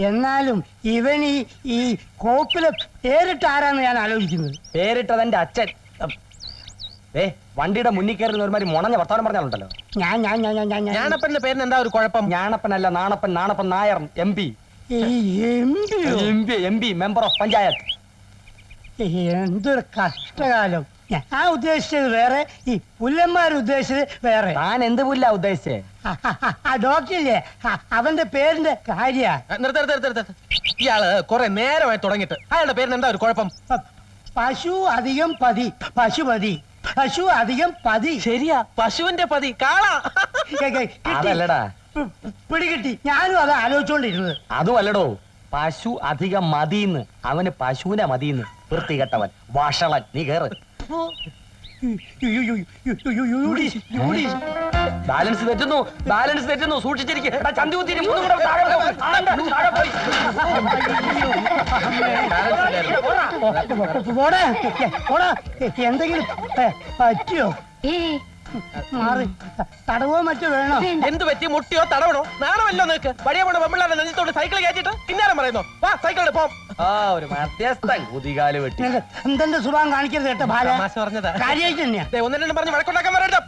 എന്നാലും ഇവൻ ഈ കോപ്പിലെ പേരിട്ട് ആരാന്ന് ഞാൻ ആലോചിക്കുന്നത്. പേരിട്ടത് എന്റെ അച്ഛൻ. വണ്ടിയുടെ മുന്നിൽ കയറുന്ന ഒരുമാതിരി മുണഞ്ഞ വർത്താനം പറഞ്ഞാലുണ്ടല്ലോ. ഞാണപ്പന്റെ പേരിന് എന്താ ഒരു കുഴപ്പം? ഞാണപ്പനല്ല, Nanappan. Nanappan Nair, MP. Member of panchayat. എന്തൊരു കഷ്ടകാലം. ഞാൻ ഉദ്ദേശിച്ചത് വേറെ, ഈ പുല്ലന്മാർ ഉദ്ദേശിച്ചത് വേറെ. താൻ എന്ത് പുല്ല ഉദ്ദേശിച്ചേ? ആ ഡോക്ടറില്ലേ, അവന്റെ പേരിന്റെ കാര്യ. ഇയാള് കുറെ നേരമായി തുടങ്ങിയിട്ട് അയാളുടെ പേരിന് എന്താ ഒരു കുഴപ്പം? പശു അധികം പതി, പശുപതി. പശു അധികം പതി. ശരിയാ, പശുവിന്റെ പതി. കാളാ. അതല്ലടാ, പിടികിട്ടി. ഞാനും അത് ആലോചിച്ചോണ്ടിരുന്നത്. അതും അല്ലടോ, പശു അധികം മതിന്ന്. അവന് പശുവിനെ മതിന്ന്. വൃത്തികെട്ടവൻ, വഷളൻ. നീ കേറ്. ബാലൻസ് തെറ്റുന്നു, ബാലൻസ് തെറ്റുന്നു. സൂക്ഷിച്ചിരിക്കും. എന്തെങ്കിലും പറ്റിയോ? മാറി തടവോ മറ്റോ വേണോ? എന്ത് പറ്റി? മുട്ടിയോ തടവണോ? നാണമല്ലോ നിനക്ക്? വഴിയ പോണ പെമ്പിള്ളാരെ നെഞ്ചത്തോട് സൈക്കിൾ കയറ്റിട്ട് കിന്നാരം പറയുന്നു. വാ സൈക്കിളിൽ പോം. ഒരു മധ്യസ്ഥൻ കുതികാല് വെട്ടി. എന്തെന്റെ സുഖം കാണിക്കരുത് കേട്ടോ. പറഞ്ഞതാ കാര്യമായിട്ട് തന്നെയാ. ഒന്നും രണ്ടും പറഞ്ഞ് വഴക്കുണ്ടാക്കാൻ പറയരുത്.